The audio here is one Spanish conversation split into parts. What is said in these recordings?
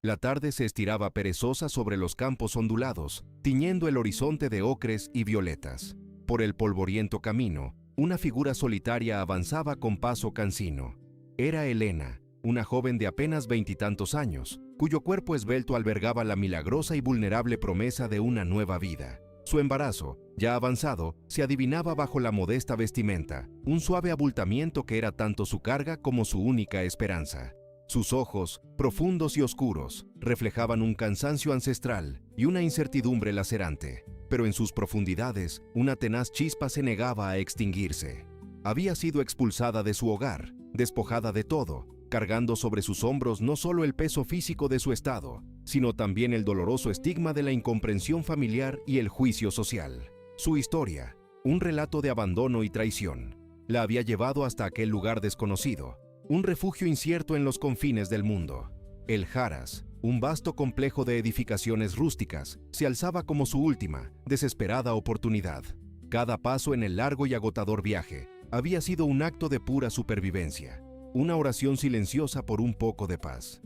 La tarde se estiraba perezosa sobre los campos ondulados, tiñendo el horizonte de ocres y violetas. Por el polvoriento camino, una figura solitaria avanzaba con paso cansino. Era Helena, una joven de apenas veintitantos años, cuyo cuerpo esbelto albergaba la milagrosa y vulnerable promesa de una nueva vida. Su embarazo, ya avanzado, se adivinaba bajo la modesta vestimenta, un suave abultamiento que era tanto su carga como su única esperanza. Sus ojos, profundos y oscuros, reflejaban un cansancio ancestral y una incertidumbre lacerante, pero en sus profundidades, una tenaz chispa se negaba a extinguirse. Había sido expulsada de su hogar, despojada de todo, cargando sobre sus hombros no solo el peso físico de su estado, sino también el doloroso estigma de la incomprensión familiar y el juicio social. Su historia, un relato de abandono y traición, la había llevado hasta aquel lugar desconocido, un refugio incierto en los confines del mundo. El Haras, un vasto complejo de edificaciones rústicas, se alzaba como su última, desesperada oportunidad. Cada paso en el largo y agotador viaje había sido un acto de pura supervivencia, una oración silenciosa por un poco de paz.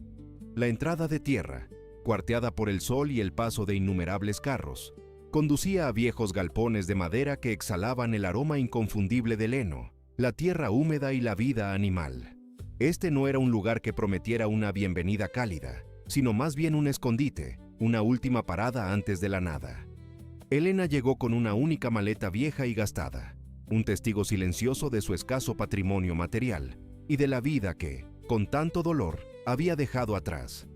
La entrada de tierra, cuarteada por el sol y el paso de innumerables carros, conducía a viejos galpones de madera que exhalaban el aroma inconfundible del heno, la tierra húmeda y la vida animal. Este no era un lugar que prometiera una bienvenida cálida, sino más bien un escondite, una última parada antes de la nada. Helena llegó con una única maleta vieja y gastada, un testigo silencioso de su escaso patrimonio material y de la vida que, con tanto dolor, había dejado atrás.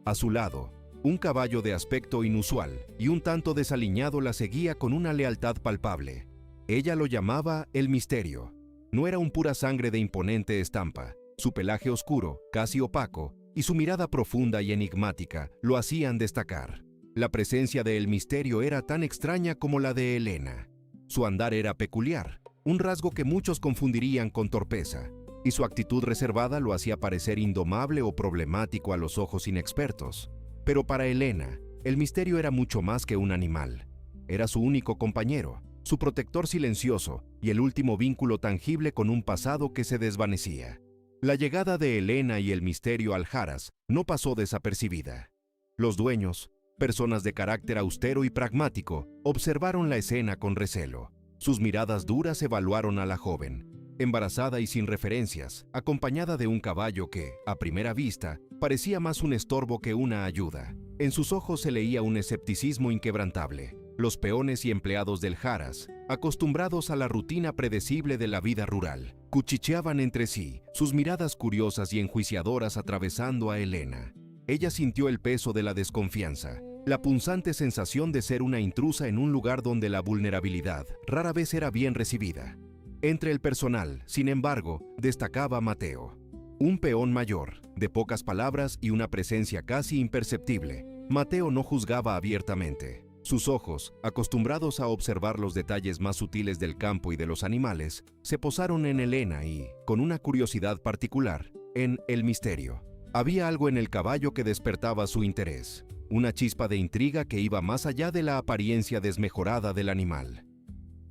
A su lado, un caballo de aspecto inusual y un tanto desaliñado la seguía con una lealtad palpable. Ella lo llamaba el Misterio. No era un pura sangre de imponente estampa. Su pelaje oscuro, casi opaco, y su mirada profunda y enigmática lo hacían destacar. La presencia de El Misterio era tan extraña como la de Helena. Su andar era peculiar, un rasgo que muchos confundirían con torpeza, y su actitud reservada lo hacía parecer indomable o problemático a los ojos inexpertos. Pero para Helena, El Misterio era mucho más que un animal. Era su único compañero, su protector silencioso y el último vínculo tangible con un pasado que se desvanecía. La llegada de Helena y El Misterio al Haras no pasó desapercibida. Los dueños, personas de carácter austero y pragmático, observaron la escena con recelo. Sus miradas duras evaluaron a la joven, embarazada y sin referencias, acompañada de un caballo que, a primera vista, parecía más un estorbo que una ayuda. En sus ojos se leía un escepticismo inquebrantable. Los peones y empleados del Haras, acostumbrados a la rutina predecible de la vida rural, cuchicheaban entre sí, sus miradas curiosas y enjuiciadoras atravesando a Helena. Ella sintió el peso de la desconfianza, la punzante sensación de ser una intrusa en un lugar donde la vulnerabilidad rara vez era bien recibida. Entre el personal, sin embargo, destacaba Mateo. Un peón mayor, de pocas palabras y una presencia casi imperceptible. Mateo no juzgaba abiertamente. Sus ojos, acostumbrados a observar los detalles más sutiles del campo y de los animales, se posaron en Helena y, con una curiosidad particular, en El Misterio. Había algo en el caballo que despertaba su interés, una chispa de intriga que iba más allá de la apariencia desmejorada del animal.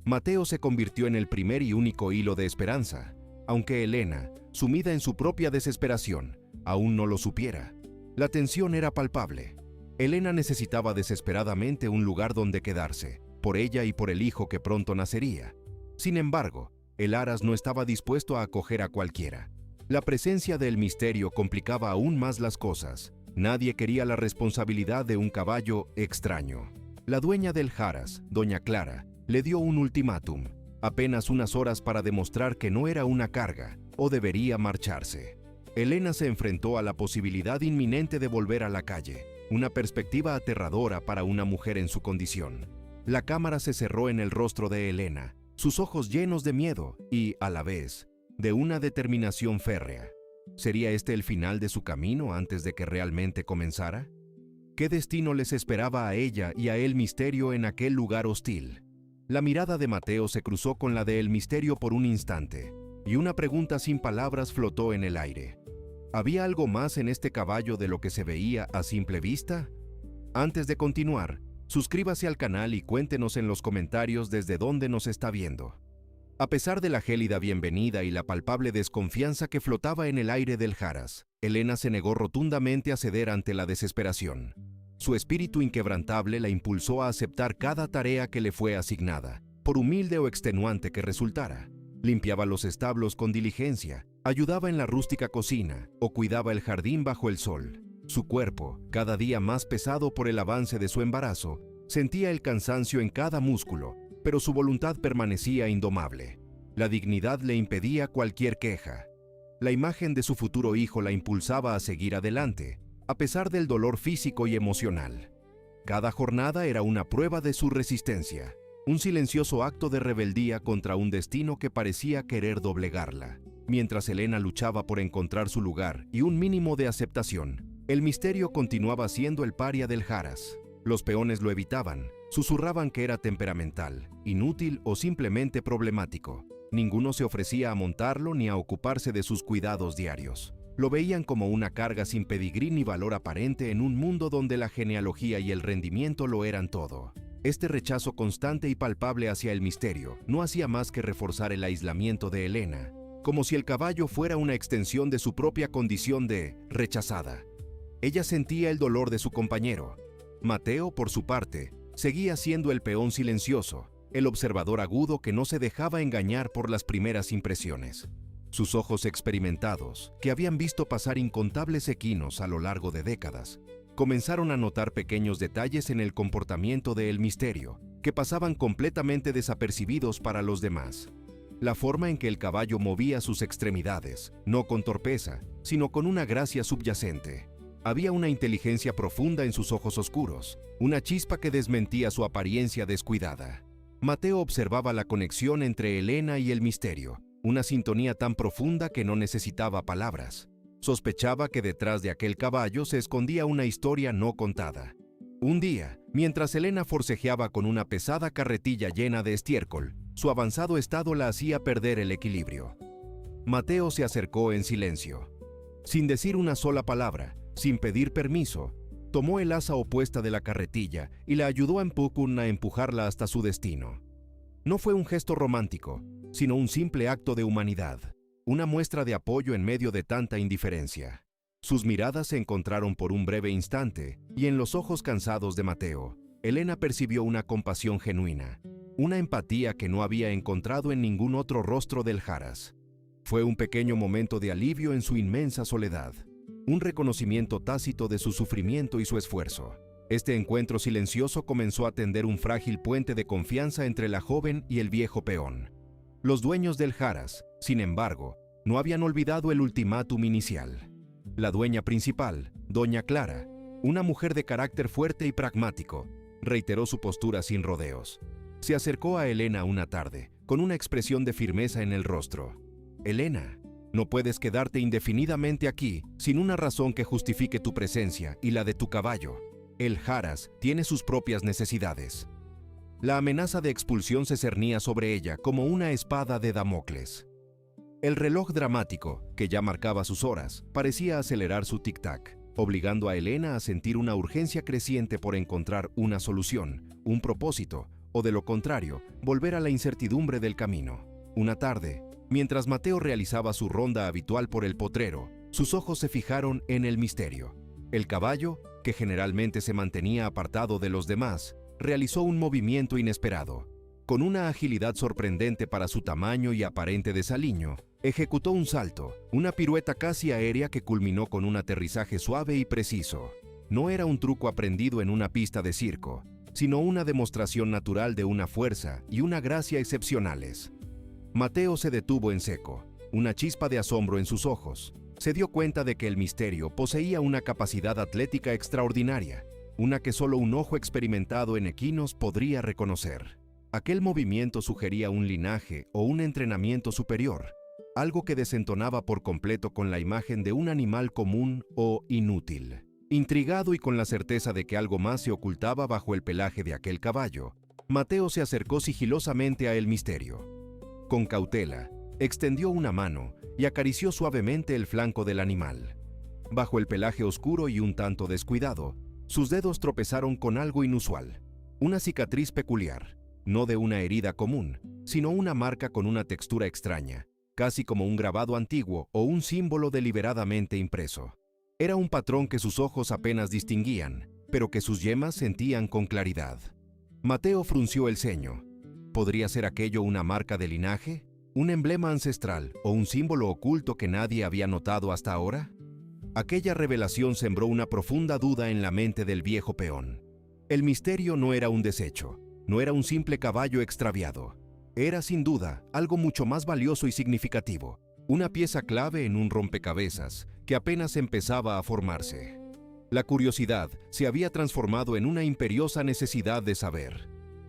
Mateo se convirtió en el primer y único hilo de esperanza, aunque Helena, sumida en su propia desesperación, aún no lo supiera. La tensión era palpable. Helena necesitaba desesperadamente un lugar donde quedarse, por ella y por el hijo que pronto nacería. Sin embargo, el Haras no estaba dispuesto a acoger a cualquiera. La presencia del Misterio complicaba aún más las cosas. Nadie quería la responsabilidad de un caballo extraño. La dueña del Haras, doña Clara, le dio un ultimátum, apenas unas horas para demostrar que no era una carga, o debería marcharse. Helena se enfrentó a la posibilidad inminente de volver a la calle, una perspectiva aterradora para una mujer en su condición. La cámara se cerró en el rostro de Helena, sus ojos llenos de miedo y, a la vez, de una determinación férrea. ¿Sería este el final de su camino antes de que realmente comenzara? ¿Qué destino les esperaba a ella y a El Misterio en aquel lugar hostil? La mirada de Mateo se cruzó con la de El Misterio por un instante, y una pregunta sin palabras flotó en el aire. ¿Había algo más en este caballo de lo que se veía a simple vista? Antes de continuar, suscríbase al canal y cuéntenos en los comentarios desde dónde nos está viendo. A pesar de la gélida bienvenida y la palpable desconfianza que flotaba en el aire del Haras, Elena se negó rotundamente a ceder ante la desesperación. Su espíritu inquebrantable la impulsó a aceptar cada tarea que le fue asignada, por humilde o extenuante que resultara. Limpiaba los establos con diligencia, ayudaba en la rústica cocina o cuidaba el jardín bajo el sol. Su cuerpo, cada día más pesado por el avance de su embarazo, sentía el cansancio en cada músculo, pero su voluntad permanecía indomable. La dignidad le impedía cualquier queja. La imagen de su futuro hijo la impulsaba a seguir adelante, a pesar del dolor físico y emocional. Cada jornada era una prueba de su resistencia, un silencioso acto de rebeldía contra un destino que parecía querer doblegarla. Mientras Elena luchaba por encontrar su lugar y un mínimo de aceptación, el misterio continuaba siendo el paria del Haras. Los peones lo evitaban, susurraban que era temperamental, inútil o simplemente problemático. Ninguno se ofrecía a montarlo ni a ocuparse de sus cuidados diarios. Lo veían como una carga sin pedigrí ni valor aparente en un mundo donde la genealogía y el rendimiento lo eran todo. Este rechazo constante y palpable hacia el misterio no hacía más que reforzar el aislamiento de Elena, como si el caballo fuera una extensión de su propia condición de rechazada. Ella sentía el dolor de su compañero. Mateo, por su parte, seguía siendo el peón silencioso, el observador agudo que no se dejaba engañar por las primeras impresiones. Sus ojos experimentados, que habían visto pasar incontables equinos a lo largo de décadas, comenzaron a notar pequeños detalles en el comportamiento del misterio, que pasaban completamente desapercibidos para los demás. La forma en que el caballo movía sus extremidades, no con torpeza, sino con una gracia subyacente. Había una inteligencia profunda en sus ojos oscuros, una chispa que desmentía su apariencia descuidada. Mateo observaba la conexión entre Elena y el misterio, una sintonía tan profunda que no necesitaba palabras. Sospechaba que detrás de aquel caballo se escondía una historia no contada. Un día, mientras Elena forcejeaba con una pesada carretilla llena de estiércol, su avanzado estado la hacía perder el equilibrio. Mateo se acercó en silencio. Sin decir una sola palabra, sin pedir permiso, tomó el asa opuesta de la carretilla y la ayudó a Empúcún a empujarla hasta su destino. No fue un gesto romántico, sino un simple acto de humanidad, una muestra de apoyo en medio de tanta indiferencia. Sus miradas se encontraron por un breve instante, y en los ojos cansados de Mateo, Elena percibió una compasión genuina, una empatía que no había encontrado en ningún otro rostro del Haras. Fue un pequeño momento de alivio en su inmensa soledad, un reconocimiento tácito de su sufrimiento y su esfuerzo. Este encuentro silencioso comenzó a tender un frágil puente de confianza entre la joven y el viejo peón. Los dueños del Haras, sin embargo, no habían olvidado el ultimátum inicial. La dueña principal, doña Clara, una mujer de carácter fuerte y pragmático, reiteró su postura sin rodeos. Se acercó a Elena una tarde, con una expresión de firmeza en el rostro. «Elena, no puedes quedarte indefinidamente aquí sin una razón que justifique tu presencia y la de tu caballo. El Haras tiene sus propias necesidades». La amenaza de expulsión se cernía sobre ella como una espada de Damocles. El reloj dramático, que ya marcaba sus horas, parecía acelerar su tic-tac, obligando a Elena a sentir una urgencia creciente por encontrar una solución, un propósito, o de lo contrario, volver a la incertidumbre del camino. Una tarde, mientras Mateo realizaba su ronda habitual por el potrero, sus ojos se fijaron en el misterio. El caballo, que generalmente se mantenía apartado de los demás, realizó un movimiento inesperado. Con una agilidad sorprendente para su tamaño y aparente desaliño, ejecutó un salto, una pirueta casi aérea que culminó con un aterrizaje suave y preciso. No era un truco aprendido en una pista de circo, sino una demostración natural de una fuerza y una gracia excepcionales. Mateo se detuvo en seco, una chispa de asombro en sus ojos. Se dio cuenta de que el misterio poseía una capacidad atlética extraordinaria, una que solo un ojo experimentado en equinos podría reconocer. Aquel movimiento sugería un linaje o un entrenamiento superior, algo que desentonaba por completo con la imagen de un animal común o inútil. Intrigado y con la certeza de que algo más se ocultaba bajo el pelaje de aquel caballo, Mateo se acercó sigilosamente a el misterio. Con cautela, extendió una mano y acarició suavemente el flanco del animal. Bajo el pelaje oscuro y un tanto descuidado, sus dedos tropezaron con algo inusual, una cicatriz peculiar. no de una herida común, sino una marca con una textura extraña, casi como un grabado antiguo o un símbolo deliberadamente impreso. Era un patrón que sus ojos apenas distinguían, pero que sus yemas sentían con claridad. Mateo frunció el ceño. ¿Podría ser aquello una marca de linaje? ¿Un emblema ancestral o un símbolo oculto que nadie había notado hasta ahora? Aquella revelación sembró una profunda duda en la mente del viejo peón. El misterio no era un desecho, no era un simple caballo extraviado. Era, sin duda, algo mucho más valioso y significativo, una pieza clave en un rompecabezas que apenas empezaba a formarse. La curiosidad se había transformado en una imperiosa necesidad de saber.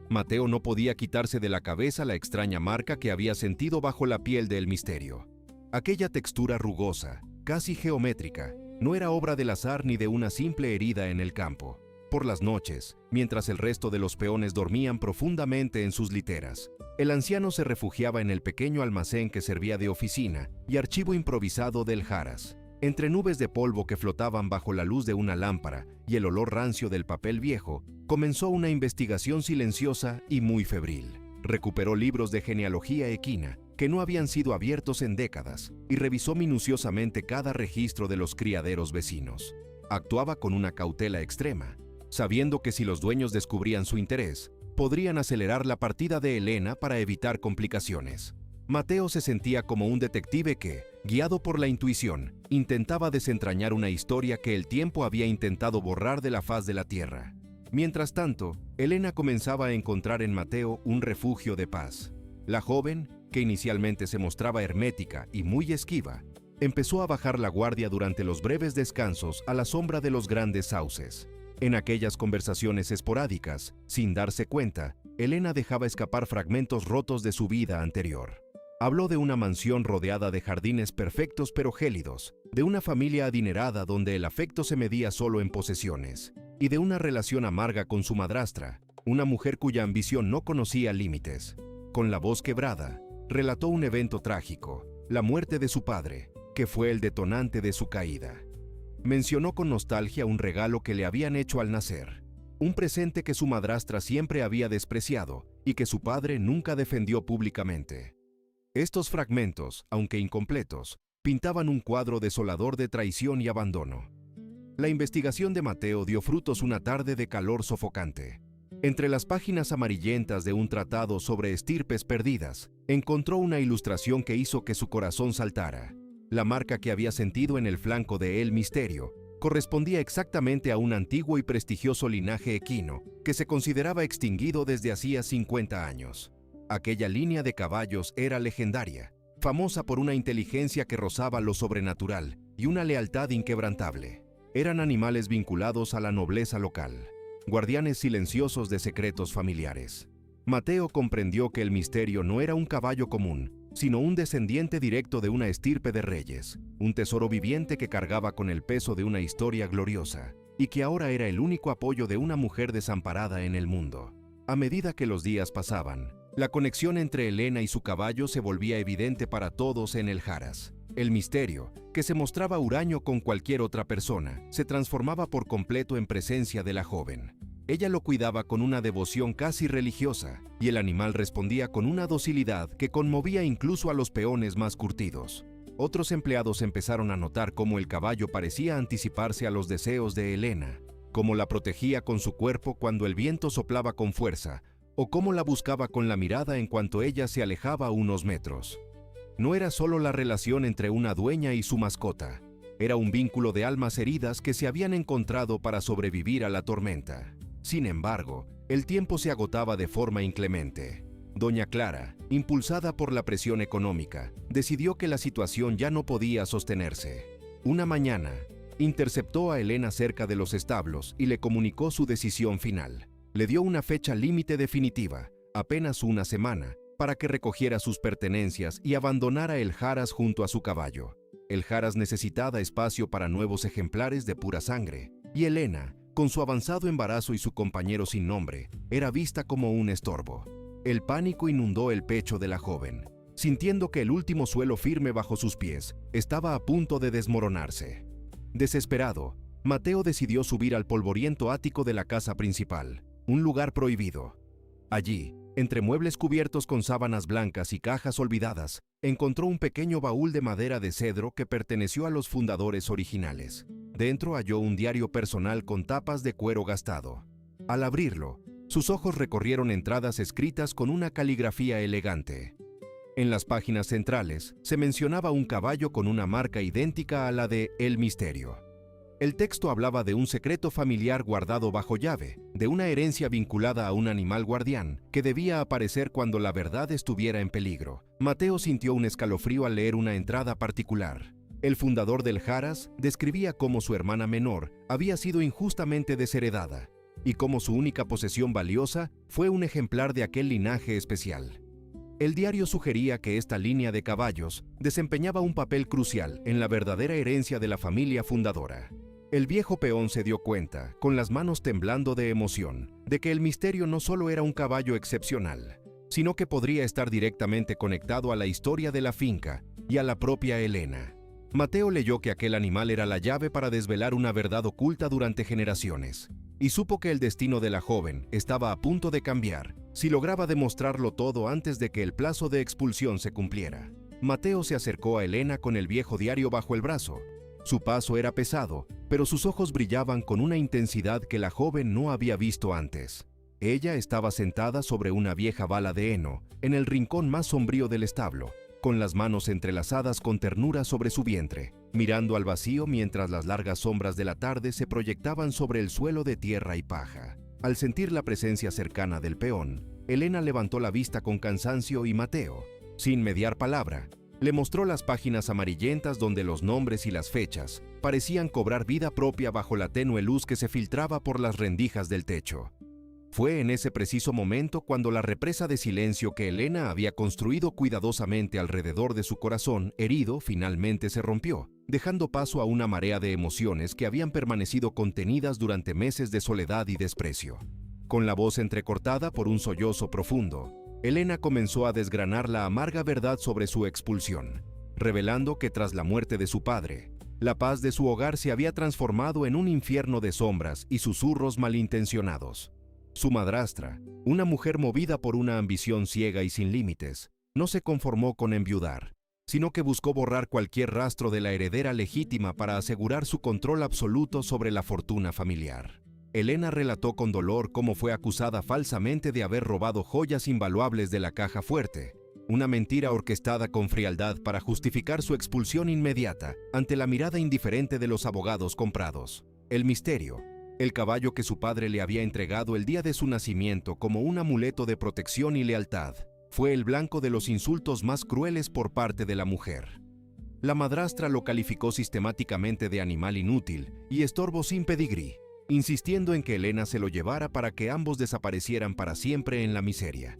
Mateo no podía quitarse de la cabeza la extraña marca que había sentido bajo la piel del misterio. Aquella textura rugosa, casi geométrica, no era obra del azar ni de una simple herida en el campo. Por las noches, mientras el resto de los peones dormían profundamente en sus literas, el anciano se refugiaba en el pequeño almacén que servía de oficina y archivo improvisado del Haras. Entre nubes de polvo que flotaban bajo la luz de una lámpara y el olor rancio del papel viejo, comenzó una investigación silenciosa y muy febril. Recuperó libros de genealogía equina que no habían sido abiertos en décadas y revisó minuciosamente cada registro de los criaderos vecinos. Actuaba con una cautela extrema, sabiendo que si los dueños descubrían su interés, podrían acelerar la partida de Elena para evitar complicaciones. Mateo se sentía como un detective que, guiado por la intuición, intentaba desentrañar una historia que el tiempo había intentado borrar de la faz de la tierra. Mientras tanto, Elena comenzaba a encontrar en Mateo un refugio de paz. La joven, que inicialmente se mostraba hermética y muy esquiva, empezó a bajar la guardia durante los breves descansos a la sombra de los grandes sauces. En aquellas conversaciones esporádicas, sin darse cuenta, Elena dejaba escapar fragmentos rotos de su vida anterior. Habló de una mansión rodeada de jardines perfectos pero gélidos, de una familia adinerada donde el afecto se medía solo en posesiones, y de una relación amarga con su madrastra, una mujer cuya ambición no conocía límites. Con la voz quebrada, relató un evento trágico, la muerte de su padre, que fue el detonante de su caída. Mencionó con nostalgia un regalo que le habían hecho al nacer, un presente que su madrastra siempre había despreciado y que su padre nunca defendió públicamente. Estos fragmentos, aunque incompletos, pintaban un cuadro desolador de traición y abandono. La investigación de Mateo dio frutos una tarde de calor sofocante. Entre las páginas amarillentas de un tratado sobre estirpes perdidas, encontró una ilustración que hizo que su corazón saltara. La marca que había sentido en el flanco de El Misterio correspondía exactamente a un antiguo y prestigioso linaje equino que se consideraba extinguido desde hacía 50 años. Aquella línea de caballos era legendaria, famosa por una inteligencia que rozaba lo sobrenatural y una lealtad inquebrantable. Eran animales vinculados a la nobleza local, guardianes silenciosos de secretos familiares. Mateo comprendió que el misterio no era un caballo común, sino un descendiente directo de una estirpe de reyes, un tesoro viviente que cargaba con el peso de una historia gloriosa, y que ahora era el único apoyo de una mujer desamparada en el mundo. A medida que los días pasaban, la conexión entre Elena y su caballo se volvía evidente para todos en el Haras. El misterio, que se mostraba huraño con cualquier otra persona, se transformaba por completo en presencia de la joven. Ella lo cuidaba con una devoción casi religiosa, y el animal respondía con una docilidad que conmovía incluso a los peones más curtidos. Otros empleados empezaron a notar cómo el caballo parecía anticiparse a los deseos de Elena, cómo la protegía con su cuerpo cuando el viento soplaba con fuerza, o cómo la buscaba con la mirada en cuanto ella se alejaba unos metros. No era solo la relación entre una dueña y su mascota, era un vínculo de almas heridas que se habían encontrado para sobrevivir a la tormenta. Sin embargo, el tiempo se agotaba de forma inclemente. Doña Clara, impulsada por la presión económica, decidió que la situación ya no podía sostenerse. Una mañana, interceptó a Elena cerca de los establos y le comunicó su decisión final. Le dio una fecha límite definitiva, apenas una semana, para que recogiera sus pertenencias y abandonara el Haras junto a su caballo. El Haras necesitaba espacio para nuevos ejemplares de pura sangre, y Elena, con su avanzado embarazo y su compañero sin nombre, era vista como un estorbo. El pánico inundó el pecho de la joven, sintiendo que el último suelo firme bajo sus pies estaba a punto de desmoronarse. Desesperado, Mateo decidió subir al polvoriento ático de la casa principal, un lugar prohibido. Allí, Entre muebles cubiertos con sábanas blancas y cajas olvidadas, encontró un pequeño baúl de madera de cedro que perteneció a los fundadores originales. Dentro halló un diario personal con tapas de cuero gastado. Al abrirlo, sus ojos recorrieron entradas escritas con una caligrafía elegante. En las páginas centrales se mencionaba un caballo con una marca idéntica a la de El Misterio. El texto hablaba de un secreto familiar guardado bajo llave, de una herencia vinculada a un animal guardián que debía aparecer cuando la verdad estuviera en peligro. Mateo sintió un escalofrío al leer una entrada particular. El fundador del Haras describía cómo su hermana menor había sido injustamente desheredada y cómo su única posesión valiosa fue un ejemplar de aquel linaje especial. El diario sugería que esta línea de caballos desempeñaba un papel crucial en la verdadera herencia de la familia fundadora. El viejo peón se dio cuenta, con las manos temblando de emoción, de que el misterio no solo era un caballo excepcional, sino que podría estar directamente conectado a la historia de la finca y a la propia Elena. Mateo leyó que aquel animal era la llave para desvelar una verdad oculta durante generaciones, y supo que el destino de la joven estaba a punto de cambiar si lograba demostrarlo todo antes de que el plazo de expulsión se cumpliera. Mateo se acercó a Elena con el viejo diario bajo el brazo. Su paso era pesado, pero sus ojos brillaban con una intensidad que la joven no había visto antes. Ella estaba sentada sobre una vieja bala de heno, en el rincón más sombrío del establo, con las manos entrelazadas con ternura sobre su vientre, mirando al vacío mientras las largas sombras de la tarde se proyectaban sobre el suelo de tierra y paja. Al sentir la presencia cercana del peón, Elena levantó la vista con cansancio y Mateo, sin mediar palabra, le mostró las páginas amarillentas donde los nombres y las fechas parecían cobrar vida propia bajo la tenue luz que se filtraba por las rendijas del techo. Fue en ese preciso momento cuando la represa de silencio que Elena había construido cuidadosamente alrededor de su corazón herido finalmente se rompió, dejando paso a una marea de emociones que habían permanecido contenidas durante meses de soledad y desprecio. Con la voz entrecortada por un sollozo profundo, Elena comenzó a desgranar la amarga verdad sobre su expulsión, revelando que tras la muerte de su padre, la paz de su hogar se había transformado en un infierno de sombras y susurros malintencionados. Su madrastra, una mujer movida por una ambición ciega y sin límites, no se conformó con enviudar, sino que buscó borrar cualquier rastro de la heredera legítima para asegurar su control absoluto sobre la fortuna familiar. Elena relató con dolor cómo fue acusada falsamente de haber robado joyas invaluables de la caja fuerte, una mentira orquestada con frialdad para justificar su expulsión inmediata ante la mirada indiferente de los abogados comprados. El misterio, el caballo que su padre le había entregado el día de su nacimiento como un amuleto de protección y lealtad, fue el blanco de los insultos más crueles por parte de la mujer. La madrastra lo calificó sistemáticamente de animal inútil y estorbo sin pedigrí, insistiendo en que Elena se lo llevara para que ambos desaparecieran para siempre en la miseria.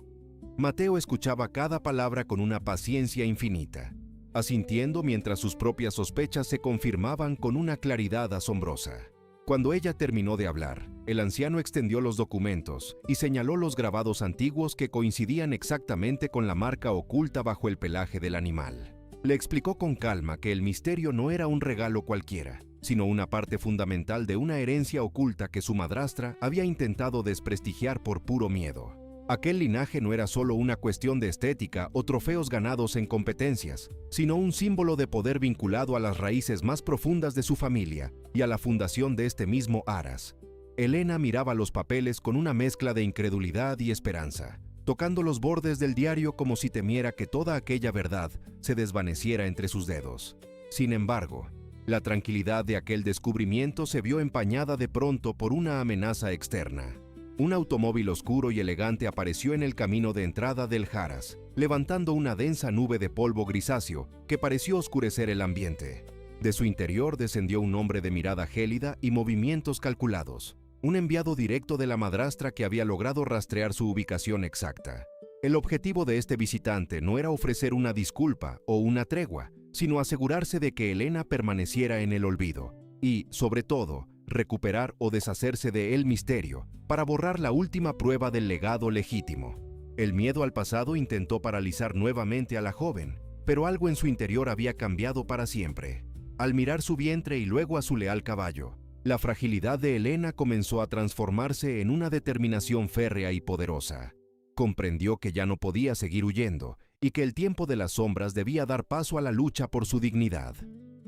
Mateo escuchaba cada palabra con una paciencia infinita, asintiendo mientras sus propias sospechas se confirmaban con una claridad asombrosa. Cuando ella terminó de hablar, el anciano extendió los documentos y señaló los grabados antiguos que coincidían exactamente con la marca oculta bajo el pelaje del animal. Le explicó con calma que el misterio no era un regalo cualquiera, sino una parte fundamental de una herencia oculta que su madrastra había intentado desprestigiar por puro miedo. Aquel linaje no era solo una cuestión de estética o trofeos ganados en competencias, sino un símbolo de poder vinculado a las raíces más profundas de su familia y a la fundación de este mismo Haras. Elena miraba los papeles con una mezcla de incredulidad y esperanza, tocando los bordes del diario como si temiera que toda aquella verdad se desvaneciera entre sus dedos. Sin embargo, la tranquilidad de aquel descubrimiento se vio empañada de pronto por una amenaza externa. Un automóvil oscuro y elegante apareció en el camino de entrada del Haras, levantando una densa nube de polvo grisáceo que pareció oscurecer el ambiente. De su interior descendió un hombre de mirada gélida y movimientos calculados, un enviado directo de la madrastra que había logrado rastrear su ubicación exacta. El objetivo de este visitante no era ofrecer una disculpa o una tregua, sino asegurarse de que Elena permaneciera en el olvido y, sobre todo, recuperar o deshacerse de El Misterio para borrar la última prueba del legado legítimo. El miedo al pasado intentó paralizar nuevamente a la joven, pero algo en su interior había cambiado para siempre. Al mirar su vientre y luego a su leal caballo, la fragilidad de Elena comenzó a transformarse en una determinación férrea y poderosa. Comprendió que ya no podía seguir huyendo y que el tiempo de las sombras debía dar paso a la lucha por su dignidad.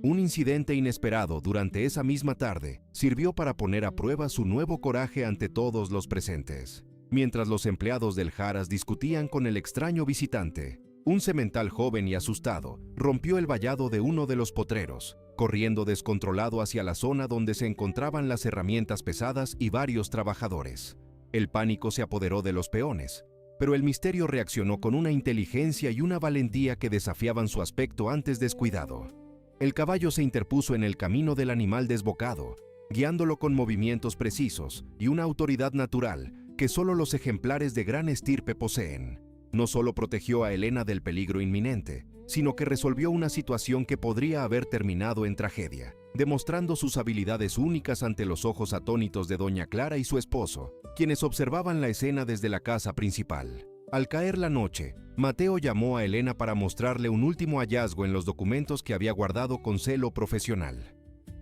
Un incidente inesperado durante esa misma tarde sirvió para poner a prueba su nuevo coraje ante todos los presentes. Mientras los empleados del Harrah's discutían con el extraño visitante, un semental joven y asustado rompió el vallado de uno de los potreros, corriendo descontrolado hacia la zona donde se encontraban las herramientas pesadas y varios trabajadores. El pánico se apoderó de los peones, pero el misterio reaccionó con una inteligencia y una valentía que desafiaban su aspecto antes descuidado. El caballo se interpuso en el camino del animal desbocado, guiándolo con movimientos precisos y una autoridad natural que solo los ejemplares de gran estirpe poseen. No solo protegió a Helena del peligro inminente, sino que resolvió una situación que podría haber terminado en tragedia, demostrando sus habilidades únicas ante los ojos atónitos de doña Clara y su esposo, quienes observaban la escena desde la casa principal. Al caer la noche, Mateo llamó a Helena para mostrarle un último hallazgo en los documentos que había guardado con celo profesional.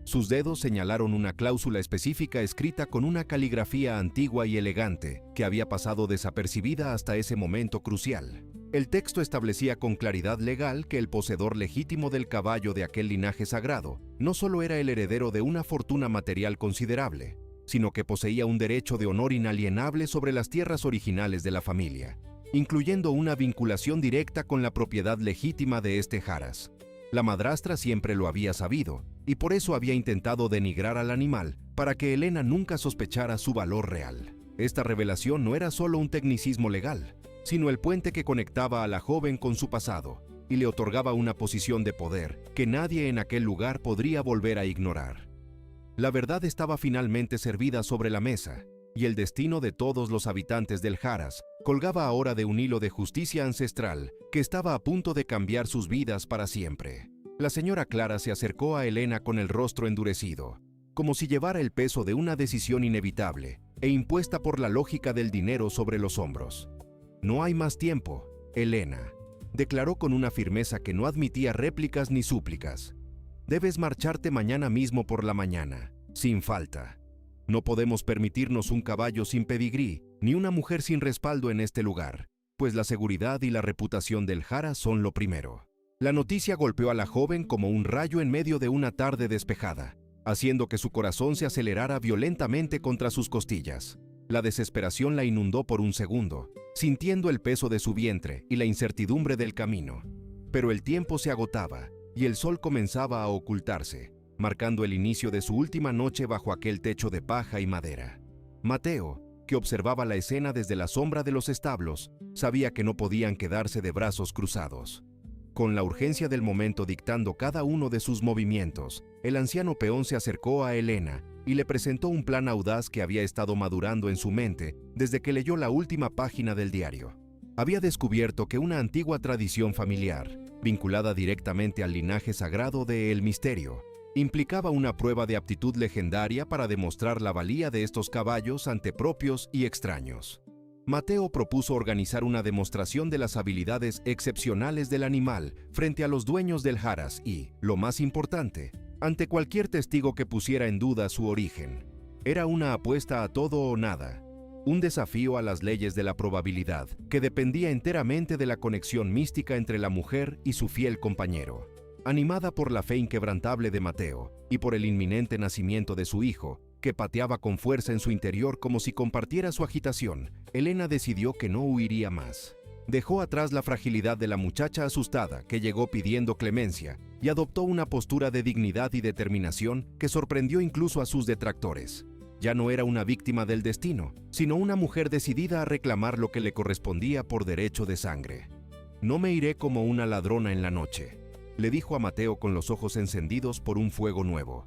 Sus dedos señalaron una cláusula específica escrita con una caligrafía antigua y elegante que había pasado desapercibida hasta ese momento crucial. El texto establecía con claridad legal que el poseedor legítimo del caballo de aquel linaje sagrado no solo era el heredero de una fortuna material considerable, sino que poseía un derecho de honor inalienable sobre las tierras originales de la familia, incluyendo una vinculación directa con la propiedad legítima de este Harrah's. La madrastra siempre lo había sabido, y por eso había intentado denigrar al animal para que Helena nunca sospechara su valor real. Esta revelación no era solo un tecnicismo legal, sino el puente que conectaba a la joven con su pasado y le otorgaba una posición de poder que nadie en aquel lugar podría volver a ignorar. La verdad estaba finalmente servida sobre la mesa, y el destino de todos los habitantes del Harrah's colgaba ahora de un hilo de justicia ancestral que estaba a punto de cambiar sus vidas para siempre. La señora Clara se acercó a Helena con el rostro endurecido, como si llevara el peso de una decisión inevitable e impuesta por la lógica del dinero sobre los hombros. «No hay más tiempo, Helena», declaró con una firmeza que no admitía réplicas ni súplicas. «Debes marcharte mañana mismo por la mañana, sin falta. No podemos permitirnos un caballo sin pedigrí, ni una mujer sin respaldo en este lugar, pues la seguridad y la reputación del Harrah's son lo primero». La noticia golpeó a la joven como un rayo en medio de una tarde despejada, haciendo que su corazón se acelerara violentamente contra sus costillas. La desesperación la inundó por un segundo, sintiendo el peso de su vientre y la incertidumbre del camino. Pero el tiempo se agotaba y el sol comenzaba a ocultarse, marcando el inicio de su última noche bajo aquel techo de paja y madera. Mateo, que observaba la escena desde la sombra de los establos, sabía que no podían quedarse de brazos cruzados. Con la urgencia del momento dictando cada uno de sus movimientos, el anciano peón se acercó a Helena y le presentó un plan audaz que había estado madurando en su mente desde que leyó la última página del diario. Había descubierto que una antigua tradición familiar, vinculada directamente al linaje sagrado de El Misterio, implicaba una prueba de aptitud legendaria para demostrar la valía de estos caballos ante propios y extraños. Mateo propuso organizar una demostración de las habilidades excepcionales del animal frente a los dueños del Harrah's y, lo más importante, ante cualquier testigo que pusiera en duda su origen. Era una apuesta a todo o nada, un desafío a las leyes de la probabilidad que dependía enteramente de la conexión mística entre la mujer y su fiel compañero. Animada por la fe inquebrantable de Mateo y por el inminente nacimiento de su hijo, que pateaba con fuerza en su interior como si compartiera su agitación, Helena decidió que no huiría más. Dejó atrás la fragilidad de la muchacha asustada que llegó pidiendo clemencia y adoptó una postura de dignidad y determinación que sorprendió incluso a sus detractores. Ya no era una víctima del destino, sino una mujer decidida a reclamar lo que le correspondía por derecho de sangre. «No me iré como una ladrona en la noche», le dijo a Mateo con los ojos encendidos por un fuego nuevo.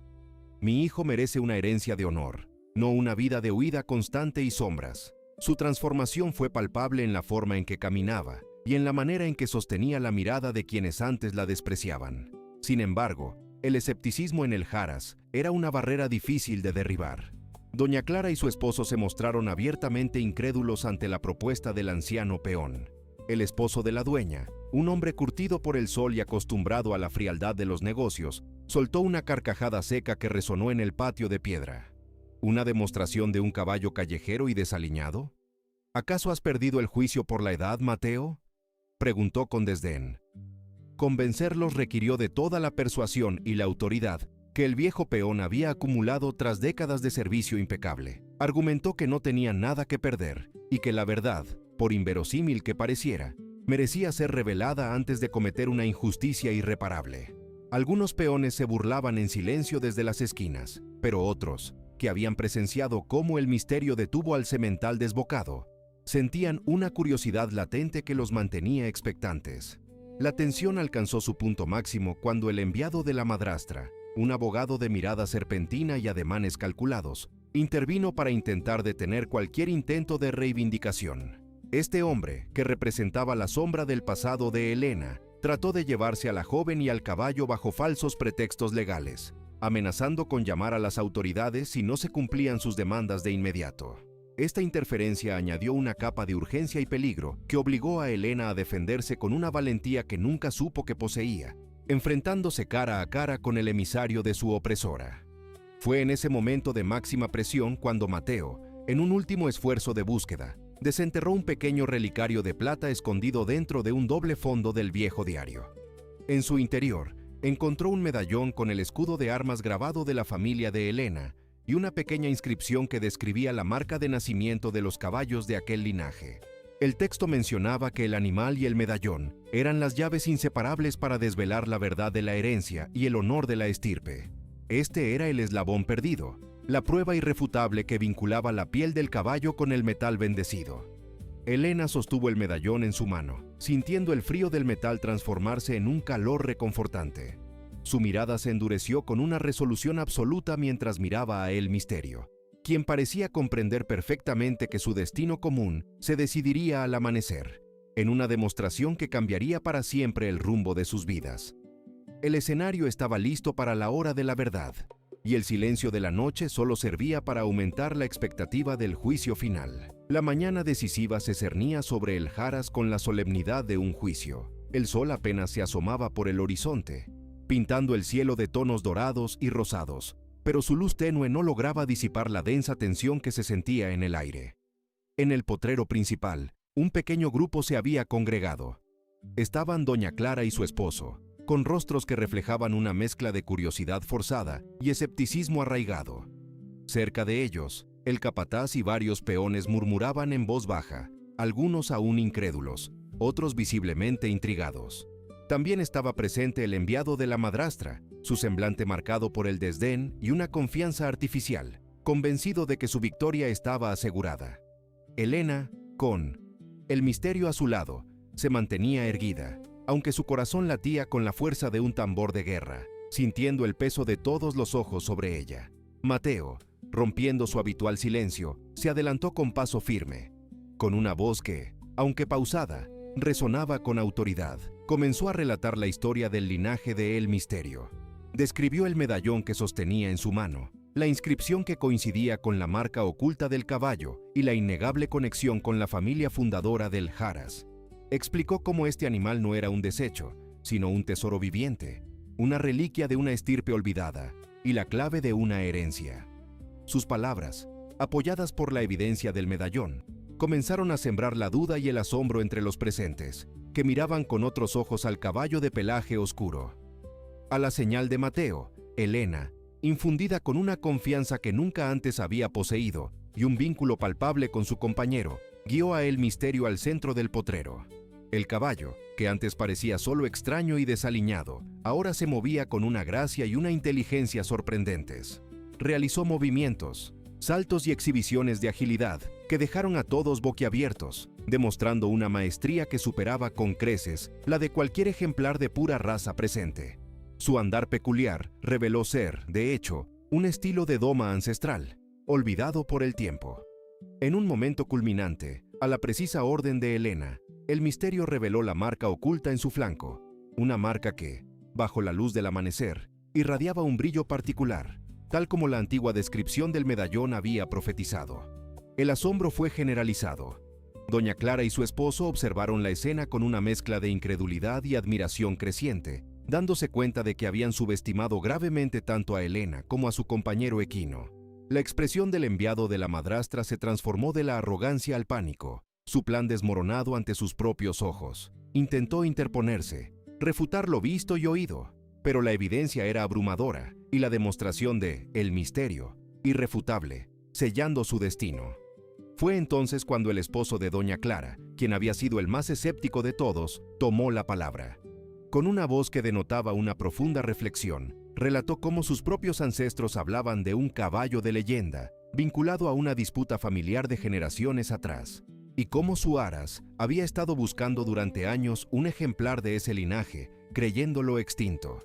«Mi hijo merece una herencia de honor, no una vida de huida constante y sombras». Su transformación fue palpable en la forma en que caminaba y en la manera en que sostenía la mirada de quienes antes la despreciaban. Sin embargo, el escepticismo en el Harrah's era una barrera difícil de derribar. Doña Clara y su esposo se mostraron abiertamente incrédulos ante la propuesta del anciano peón. El esposo de la dueña, un hombre curtido por el sol y acostumbrado a la frialdad de los negocios, soltó una carcajada seca que resonó en el patio de piedra. ¿Una demostración de un caballo callejero y desaliñado? ¿Acaso has perdido el juicio por la edad, Mateo?, preguntó con desdén. Convencerlos requirió de toda la persuasión y la autoridad que el viejo peón había acumulado tras décadas de servicio impecable. Argumentó que no tenía nada que perder y que la verdad, por inverosímil que pareciera, merecía ser revelada antes de cometer una injusticia irreparable. Algunos peones se burlaban en silencio desde las esquinas, pero otros, que habían presenciado cómo el misterio detuvo al semental desbocado, sentían una curiosidad latente que los mantenía expectantes. La tensión alcanzó su punto máximo cuando el enviado de la madrastra, un abogado de mirada serpentina y ademanes calculados, intervino para intentar detener cualquier intento de reivindicación. Este hombre, que representaba la sombra del pasado de Helena, trató de llevarse a la joven y al caballo bajo falsos pretextos legales, amenazando con llamar a las autoridades si no se cumplían sus demandas de inmediato. Esta interferencia añadió una capa de urgencia y peligro que obligó a Helena a defenderse con una valentía que nunca supo que poseía, enfrentándose cara a cara con el emisario de su opresora. Fue en ese momento de máxima presión cuando Mateo, en un último esfuerzo de búsqueda, desenterró un pequeño relicario de plata escondido dentro de un doble fondo del viejo diario. En su interior, encontró un medallón con el escudo de armas grabado de la familia de Helena y una pequeña inscripción que describía la marca de nacimiento de los caballos de aquel linaje. El texto mencionaba que el animal y el medallón eran las llaves inseparables para desvelar la verdad de la herencia y el honor de la estirpe. Este era el eslabón perdido, la prueba irrefutable que vinculaba la piel del caballo con el metal bendecido. Helena sostuvo el medallón en su mano, sintiendo el frío del metal transformarse en un calor reconfortante. Su mirada se endureció con una resolución absoluta mientras miraba a el misterio, quien parecía comprender perfectamente que su destino común se decidiría al amanecer, en una demostración que cambiaría para siempre el rumbo de sus vidas. El escenario estaba listo para la hora de la verdad, y el silencio de la noche solo servía para aumentar la expectativa del juicio final. La mañana decisiva se cernía sobre el Haras con la solemnidad de un juicio. El sol apenas se asomaba por el horizonte, pintando el cielo de tonos dorados y rosados, pero su luz tenue no lograba disipar la densa tensión que se sentía en el aire. En el potrero principal, un pequeño grupo se había congregado. Estaban doña Clara y su esposo, con rostros que reflejaban una mezcla de curiosidad forzada y escepticismo arraigado. Cerca de ellos, el capataz y varios peones murmuraban en voz baja, algunos aún incrédulos, otros visiblemente intrigados. También estaba presente el enviado de la madrastra, su semblante marcado por el desdén y una confianza artificial, convencido de que su victoria estaba asegurada. Helena, con el misterio a su lado, se mantenía erguida, aunque su corazón latía con la fuerza de un tambor de guerra, sintiendo el peso de todos los ojos sobre ella. Mateo, rompiendo su habitual silencio, se adelantó con paso firme. Con una voz que, aunque pausada, resonaba con autoridad, comenzó a relatar la historia del linaje de El Misterio. Describió el medallón que sostenía en su mano, la inscripción que coincidía con la marca oculta del caballo y la innegable conexión con la familia fundadora del Haras. Explicó cómo este animal no era un desecho, sino un tesoro viviente, una reliquia de una estirpe olvidada y la clave de una herencia. Sus palabras, apoyadas por la evidencia del medallón, comenzaron a sembrar la duda y el asombro entre los presentes, que miraban con otros ojos al caballo de pelaje oscuro. A la señal de Mateo, Helena, infundida con una confianza que nunca antes había poseído y un vínculo palpable con su compañero, guió a El Misterio al centro del potrero. El caballo, que antes parecía solo extraño y desaliñado, ahora se movía con una gracia y una inteligencia sorprendentes. Realizó movimientos, saltos y exhibiciones de agilidad que dejaron a todos boquiabiertos, demostrando una maestría que superaba con creces la de cualquier ejemplar de pura raza presente. Su andar peculiar reveló ser, de hecho, un estilo de doma ancestral, olvidado por el tiempo. En un momento culminante, a la precisa orden de Helena, El Misterio reveló la marca oculta en su flanco, una marca que, bajo la luz del amanecer, irradiaba un brillo particular, tal como la antigua descripción del medallón había profetizado. El asombro fue generalizado. Doña Clara y su esposo observaron la escena con una mezcla de incredulidad y admiración creciente, dándose cuenta de que habían subestimado gravemente tanto a Helena como a su compañero equino. La expresión del enviado de la madrastra se transformó de la arrogancia al pánico, su plan desmoronado ante sus propios ojos. Intentó interponerse, refutar lo visto y oído, pero la evidencia era abrumadora y la demostración de el misterio, irrefutable, sellando su destino. Fue entonces cuando el esposo de doña Clara, quien había sido el más escéptico de todos, tomó la palabra. Con una voz que denotaba una profunda reflexión, relató cómo sus propios ancestros hablaban de un caballo de leyenda, vinculado a una disputa familiar de generaciones atrás, y cómo su aras había estado buscando durante años un ejemplar de ese linaje, creyéndolo extinto.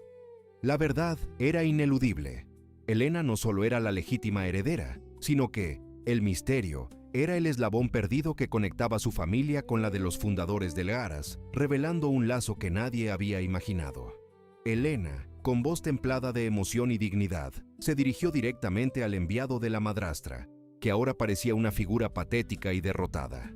La verdad era ineludible. Elena no solo era la legítima heredera, sino que el misterio era el eslabón perdido que conectaba su familia con la de los fundadores del Aras, revelando un lazo que nadie había imaginado. Elena, con voz templada de emoción y dignidad, se dirigió directamente al enviado de la madrastra, que ahora parecía una figura patética y derrotada.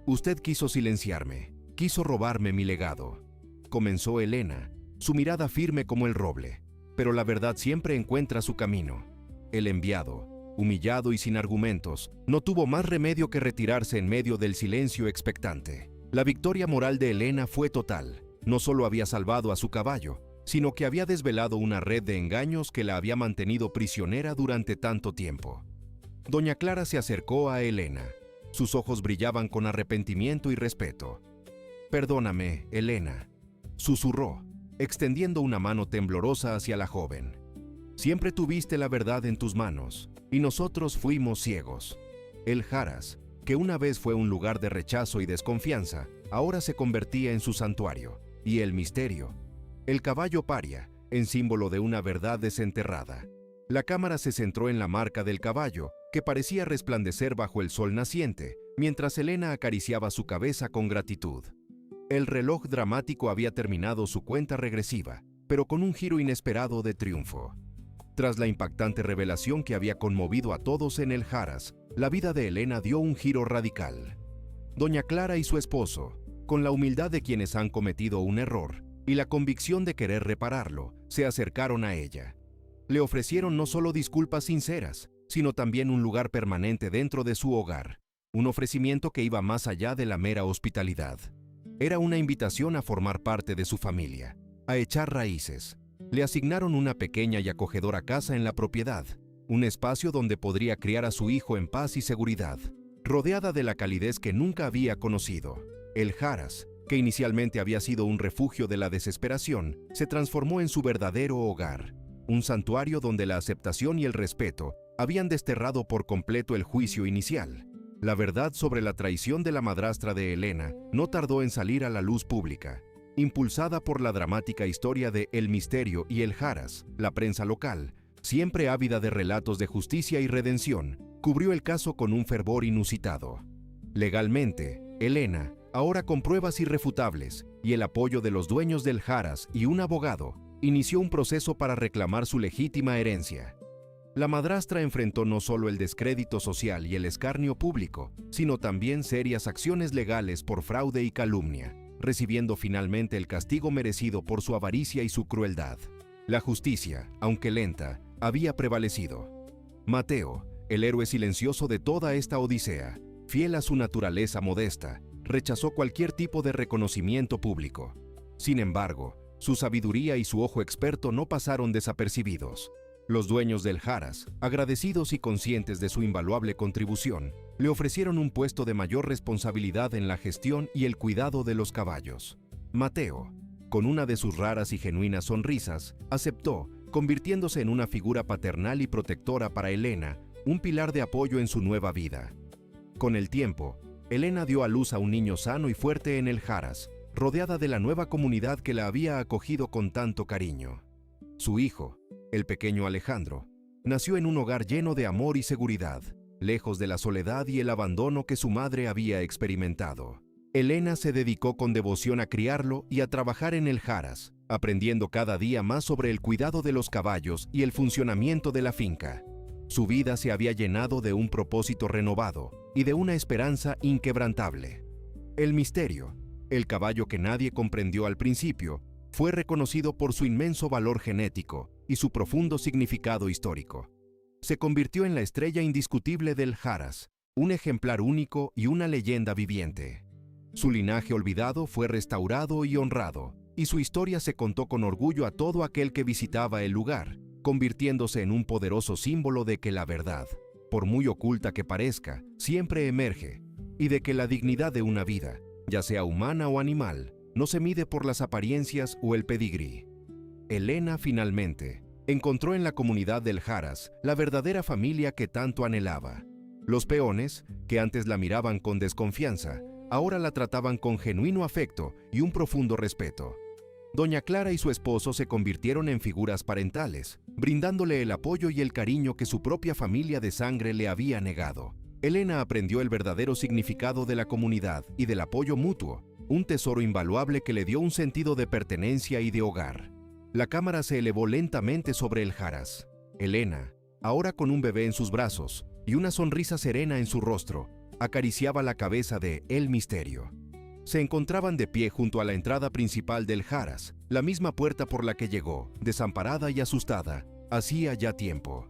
«Usted quiso silenciarme, quiso robarme mi legado», comenzó Elena, su mirada firme como el roble. «Pero la verdad siempre encuentra su camino». El enviado, humillado y sin argumentos, no tuvo más remedio que retirarse en medio del silencio expectante. La victoria moral de Elena fue total. No solo había salvado a su caballo, sino que había desvelado una red de engaños que la había mantenido prisionera durante tanto tiempo. Doña Clara se acercó a Elena. Sus ojos brillaban con arrepentimiento y respeto. «Perdóname, Elena», susurró, extendiendo una mano temblorosa hacia la joven. «Siempre tuviste la verdad en tus manos, y nosotros fuimos ciegos». El Haras, que una vez fue un lugar de rechazo y desconfianza, ahora se convertía en su santuario, y el misterio, el caballo paria, en símbolo de una verdad desenterrada. La cámara se centró en la marca del caballo, que parecía resplandecer bajo el sol naciente, mientras Elena acariciaba su cabeza con gratitud. El reloj dramático había terminado su cuenta regresiva, pero con un giro inesperado de triunfo. Tras la impactante revelación que había conmovido a todos en el Haras, la vida de Elena dio un giro radical. Doña Clara y su esposo, con la humildad de quienes han cometido un error y la convicción de querer repararlo, se acercaron a ella. Le ofrecieron no solo disculpas sinceras, sino también un lugar permanente dentro de su hogar, un ofrecimiento que iba más allá de la mera hospitalidad. Era una invitación a formar parte de su familia, a echar raíces. Le asignaron una pequeña y acogedora casa en la propiedad, un espacio donde podría criar a su hijo en paz y seguridad, rodeada de la calidez que nunca había conocido. El Haras, que inicialmente había sido un refugio de la desesperación, se transformó en su verdadero hogar, un santuario donde la aceptación y el respeto habían desterrado por completo el juicio inicial. La verdad sobre la traición de la madrastra de Elena no tardó en salir a la luz pública. Impulsada por la dramática historia de El Misterio y el Haras, la prensa local, siempre ávida de relatos de justicia y redención, cubrió el caso con un fervor inusitado. Legalmente, Elena, ahora con pruebas irrefutables y el apoyo de los dueños del Haras y un abogado, inició un proceso para reclamar su legítima herencia. La madrastra enfrentó no solo el descrédito social y el escarnio público, sino también serias acciones legales por fraude y calumnia, recibiendo finalmente el castigo merecido por su avaricia y su crueldad. La justicia, aunque lenta, había prevalecido. Mateo, el héroe silencioso de toda esta odisea, fiel a su naturaleza modesta, rechazó cualquier tipo de reconocimiento público. Sin embargo, su sabiduría y su ojo experto no pasaron desapercibidos. Los dueños del Haras, agradecidos y conscientes de su invaluable contribución, le ofrecieron un puesto de mayor responsabilidad en la gestión y el cuidado de los caballos. Mateo, con una de sus raras y genuinas sonrisas, aceptó, convirtiéndose en una figura paternal y protectora para Elena, un pilar de apoyo en su nueva vida. Con el tiempo, Elena dio a luz a un niño sano y fuerte en el Haras, rodeada de la nueva comunidad que la había acogido con tanto cariño. Su hijo, el pequeño Alejandro, nació en un hogar lleno de amor y seguridad, lejos de la soledad y el abandono que su madre había experimentado. Elena se dedicó con devoción a criarlo y a trabajar en el Haras, aprendiendo cada día más sobre el cuidado de los caballos y el funcionamiento de la finca. Su vida se había llenado de un propósito renovado y de una esperanza inquebrantable. El misterio, el caballo que nadie comprendió al principio, fue reconocido por su inmenso valor genético y su profundo significado histórico. se convirtió en la estrella indiscutible del Haras, un ejemplar único y una leyenda viviente. Su linaje olvidado fue restaurado y honrado, y su historia se contó con orgullo a todo aquel que visitaba el lugar, convirtiéndose en un poderoso símbolo de que la verdad, por muy oculta que parezca, siempre emerge, y de que la dignidad de una vida, ya sea humana o animal, no se mide por las apariencias o el pedigrí. Elena, finalmente, encontró en la comunidad del Haras la verdadera familia que tanto anhelaba. Los peones, que antes la miraban con desconfianza, ahora la trataban con genuino afecto y un profundo respeto. Doña Clara y su esposo se convirtieron en figuras parentales, brindándole el apoyo y el cariño que su propia familia de sangre le había negado. Elena aprendió el verdadero significado de la comunidad y del apoyo mutuo, un tesoro invaluable que le dio un sentido de pertenencia y de hogar. La cámara se elevó lentamente sobre el Haras. Elena, ahora con un bebé en sus brazos y una sonrisa serena en su rostro, acariciaba la cabeza de El Misterio. Se encontraban de pie junto a la entrada principal del Haras, la misma puerta por la que llegó, desamparada y asustada, hacía ya tiempo.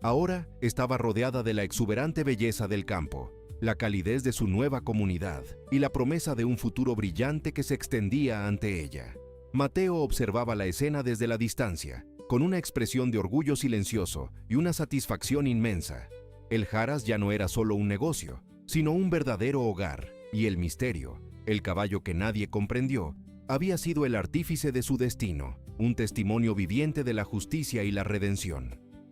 Ahora estaba rodeada de la exuberante belleza del campo, la calidez de su nueva comunidad y la promesa de un futuro brillante que se extendía ante ella. Mateo observaba la escena desde la distancia, con una expresión de orgullo silencioso y una satisfacción inmensa. El Haras ya no era solo un negocio, sino un verdadero hogar, y el misterio, el caballo que nadie comprendió, había sido el artífice de su destino, un testimonio viviente de la justicia y la redención.